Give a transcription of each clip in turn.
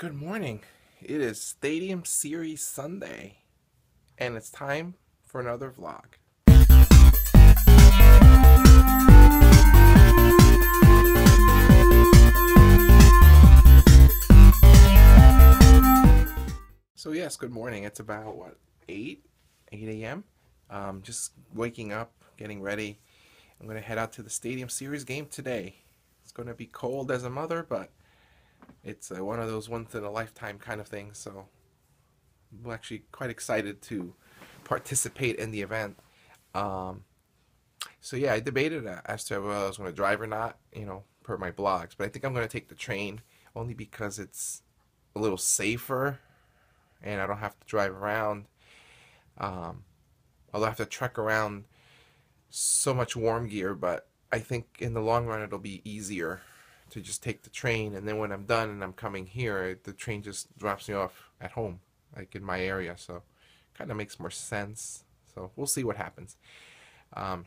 Good morning. It is Stadium Series Sunday, and it's time for another vlog. So yes, good morning. It's about, what, 8 a.m.? Just waking up, getting ready. I'm going to head out to the Stadium Series game today. It's going to be cold as a mother, but it's one of those once-in-a-lifetime kind of things, so I'm actually quite excited to participate in the event. So yeah, I debated as to whether I was going to drive or not, per my blogs, but I think I'm going to take the train, only because it's a little safer, and I don't have to drive around. Although I have to trek around so much warm gear, but I think in the long run it'll be easier to just take the train, and then when I'm done and I'm coming here, the train just drops me off at home, like in my area, so kind of makes more sense. So we'll see what happens. But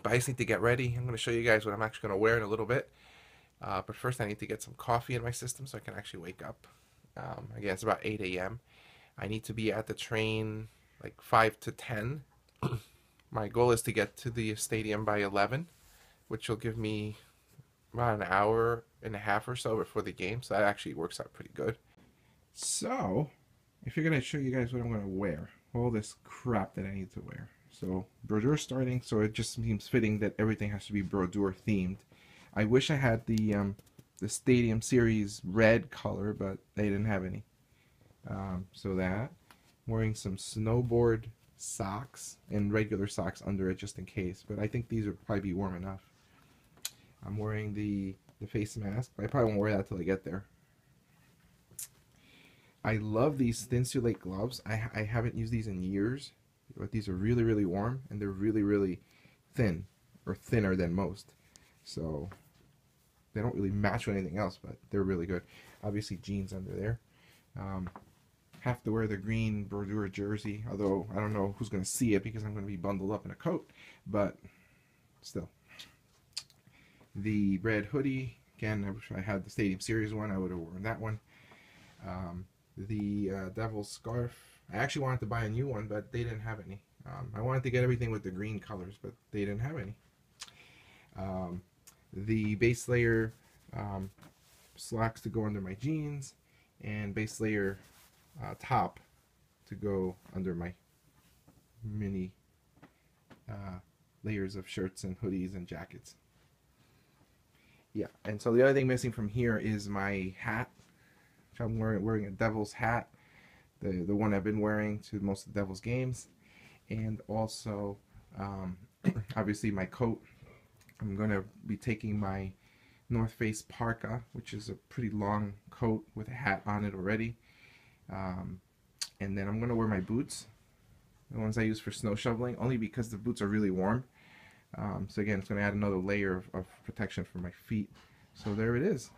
I just need to get ready. I'm going to show you guys what I'm actually going to wear in a little bit. But first I need to get some coffee in my system so I can actually wake up. Again, it's about 8 a.m. I need to be at the train like 5 to 10. My goal is to get to the stadium by 11, which will give me about an hour and a half or so before the game, so that actually works out pretty good. So, if you're going to show you guys what I'm going to wear, all this crap that I need to wear. So, Brodeur starting, so it just seems fitting that everything has to be Brodeur themed. I wish I had the Stadium Series red color, but they didn't have any. So that. I'm wearing some snowboard socks and regular socks under it just in case, but I think these would probably be warm enough. I'm wearing the face mask, but I probably won't wear that till I get there. I love these Thinsulate gloves. I haven't used these in years, but these are really, really warm, and they're really, really thin, or thinner than most. So they don't really match with anything else, but they're really good. Obviously jeans under there. Have to wear the green Brodeur jersey, although I don't know who's going to see it because I'm going to be bundled up in a coat, but still. The red hoodie, again, I wish I had the Stadium Series one, I would have worn that one. The Devils scarf, I actually wanted to buy a new one, but they didn't have any. I wanted to get everything with the green colors, but they didn't have any. The base layer slacks to go under my jeans, and base layer top to go under my mini layers of shirts and hoodies and jackets. Yeah, and so the other thing missing from here is my hat. I'm wearing a Devils hat, the one I've been wearing to most of the Devils games, and also obviously my coat. I'm going to be taking my North Face parka, which is a pretty long coat with a hat on it already, and then I'm going to wear my boots, the ones I use for snow shoveling, only because the boots are really warm. So again, it's going to add another layer of protection for my feet. So there it is.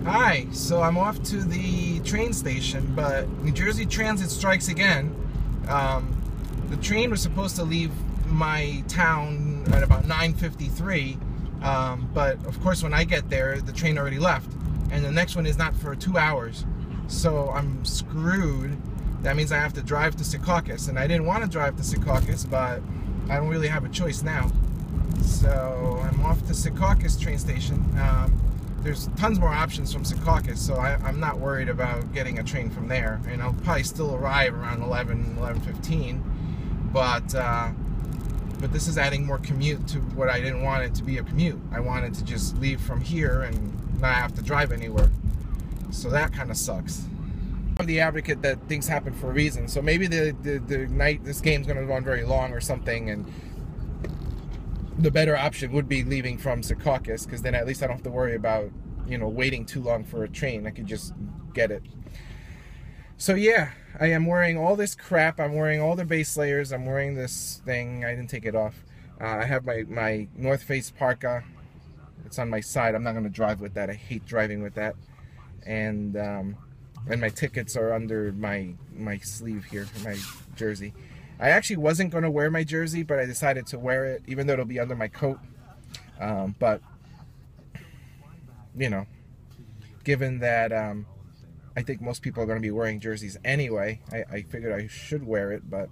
Hi, so I'm off to the train station, but New Jersey Transit strikes again. The train was supposed to leave my town at about 9:53, but of course when I get there, the train already left, and the next one is not for 2 hours. So I'm screwed. That means I have to drive to Secaucus, and I didn't want to drive to Secaucus, but I don't really have a choice now. So I'm off to Secaucus train station. There's tons more options from Secaucus, so I'm not worried about getting a train from there. And I'll probably still arrive around 11:15. But this is adding more commute to what I didn't want it to be a commute. I wanted to just leave from here and not have to drive anywhere. So that kind of sucks. I'm the advocate that things happen for a reason, so maybe the night this game's going to go on very long or something, and the better option would be leaving from Secaucus, because then at least I don't have to worry about waiting too long for a train. I could just get it. So yeah, I am wearing all this crap. I'm wearing all the base layers. I'm wearing this thing. I didn't take it off. I have my North Face parka. It's on my side. I'm not going to drive with that. I hate driving with that. And my tickets are under my sleeve here, my jersey. I actually wasn't going to wear my jersey, but I decided to wear it, even though it'll be under my coat. But given that I think most people are going to be wearing jerseys anyway. I figured I should wear it, but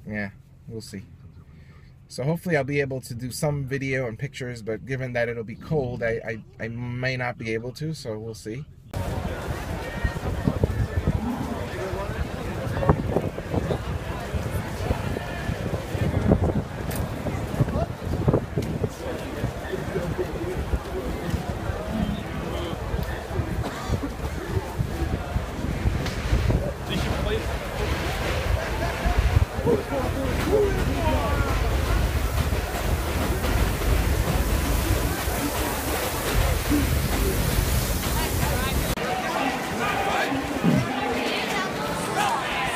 yeah, we'll see. So hopefully I'll be able to do some video and pictures, but given that it'll be cold, I may not be able to, so we'll see.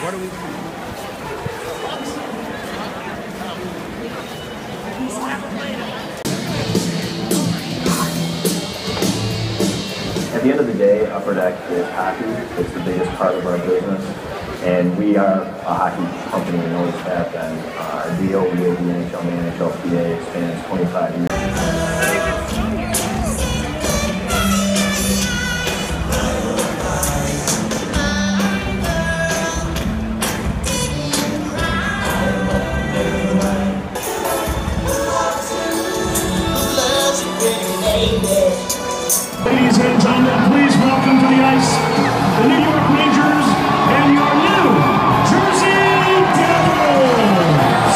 What are we doing? At the end of the day, Upper Deck is hockey. It's the biggest part of our business, and we are a hockey company and always have been. Our deal with the NHL and the NHLPA spans 25 years. Ladies and gentlemen, please welcome to the ice the New York Rangers and your new Jersey Devils!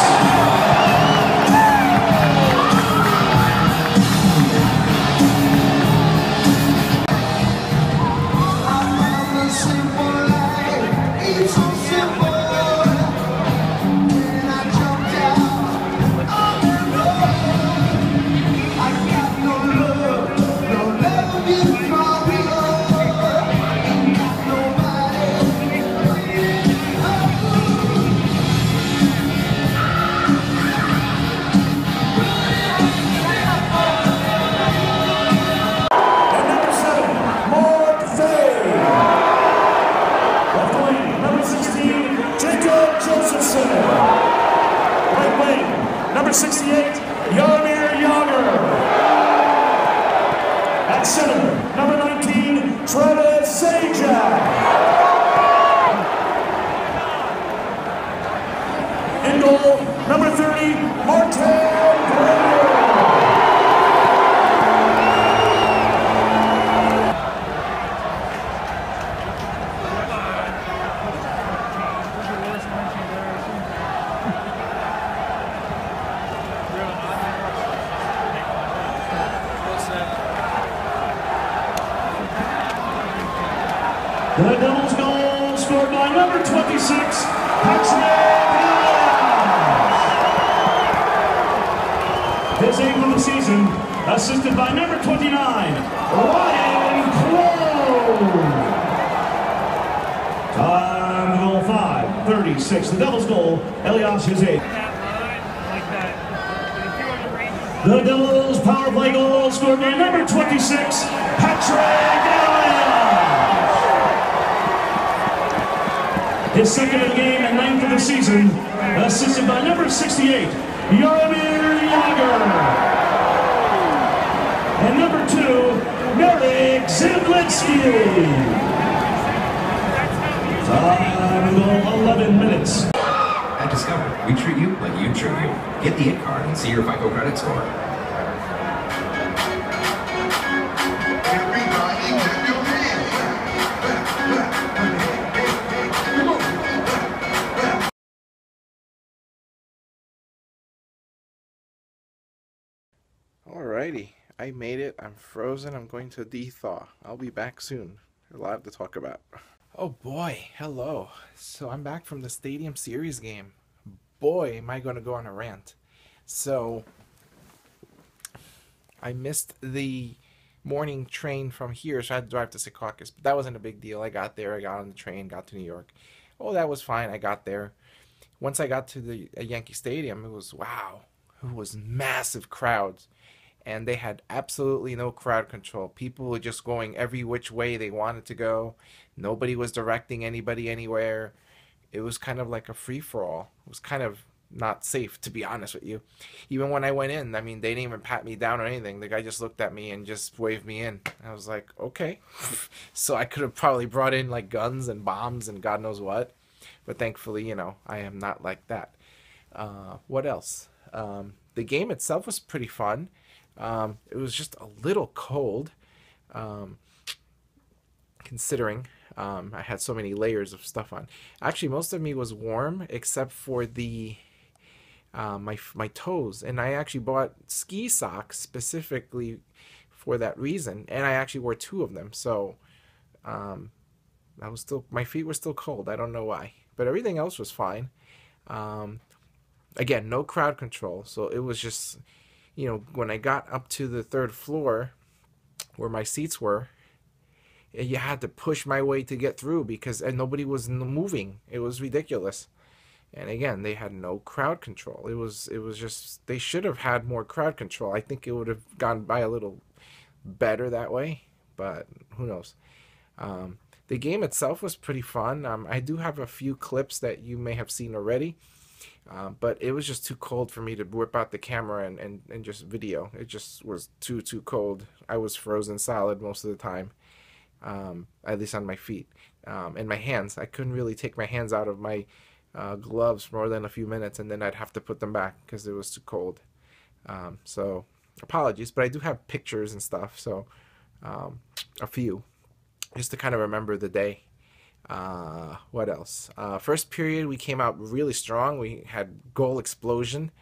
Right wing, number 68, Jaromir Jagr. At center, number 19, Travis Sajak. In goal, number 30, Martin Brenner. The Devils goal scored by number 26, Patrick. His 8th of the season, assisted by number 29, Ryan Crowe. Time goal 5:36. The Devils goal, Elias his 8th. The Devils power play goal scored by number 26, Patrick. His 2nd of the game and 9th of the season, assisted by number 68, Jaromir Jagr. And number 2, Marek Zemlinski. Time goal 11 minutes. At Discover, we treat you like you treat you. Get the IT card and see your FICO credit score. Alrighty, I made it. I'm frozen. I'm going to de-thaw. I'll be back soon. A lot to talk about. Oh boy, hello. So I'm back from the Stadium Series game. Boy, am I going to go on a rant. So I missed the morning train from here, so I had to drive to Secaucus. But that wasn't a big deal. I got there. I got on the train, got to New York. Oh, that was fine. I got there. Once I got to the Yankee Stadium, it was wow. It was massive crowds. And they had absolutely no crowd control. People were just going every which way they wanted to go. Nobody was directing anybody anywhere. It was kind of like a free-for-all. It was kind of not safe, to be honest with you. Even when I went in, I mean, they didn't even pat me down or anything. The guy just looked at me and just waved me in. I was like, okay. So I could have probably brought in like guns and bombs and God knows what, but thankfully, you know, I am not like that. What else? The game itself was pretty fun. It was just a little cold, considering I had so many layers of stuff on. Actually, most of me was warm except for the my toes, and I actually bought ski socks specifically for that reason, and I actually wore 2 of them. So I was still, my feet were still cold. I don't know why, but everything else was fine. Again, no crowd control, so it was just, you know, when I got up to the 3rd floor where my seats were, you had to push my way to get through because nobody was moving. It was ridiculous. And again, they had no crowd control. It was just, they should have had more crowd control. I think it would have gone by a little better that way, but who knows. The game itself was pretty fun. I do have a few clips that you may have seen already, but it was just too cold for me to whip out the camera and just video. It just was too cold. I was frozen solid most of the time, at least on my feet. And my hands, I couldn't really take my hands out of my gloves for more than a few minutes, and then I'd have to put them back because it was too cold. So apologies, but I do have pictures and stuff, so a few, just to kind of remember the day. What else? First period, we came out really strong. We had goal explosion.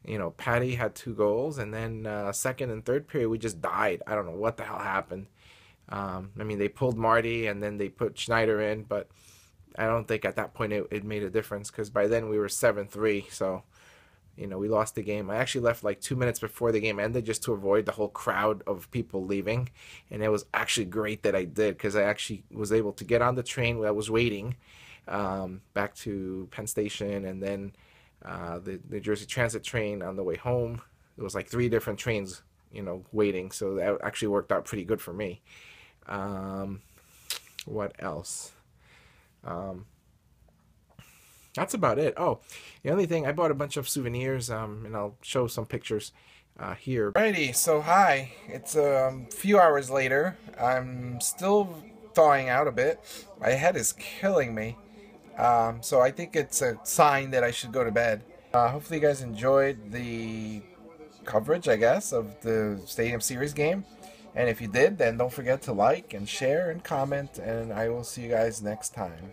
You know, Patty had 2 goals, and then second and third period, we just died. I don't know what the hell happened. I mean, they pulled Marty, and then they put Schneider in, but I don't think at that point it made a difference, because by then we were 7-3, so, you know, we lost the game. I actually left like 2 minutes before the game ended just to avoid the whole crowd of people leaving, and it was actually great that I did, because I actually was able to get on the train while I was waiting back to Penn Station, and then the New Jersey Transit train on the way home. There was like 3 different trains, you know, waiting, so that actually worked out pretty good for me. What else? That's about it. Oh, the only thing, I bought a bunch of souvenirs, and I'll show some pictures here. Alrighty, so hi. It's a few hours later. I'm still thawing out a bit. My head is killing me. So I think it's a sign that I should go to bed. Hopefully you guys enjoyed the coverage, I guess, of the Stadium Series game. And if you did, then don't forget to like and share and comment, and I will see you guys next time.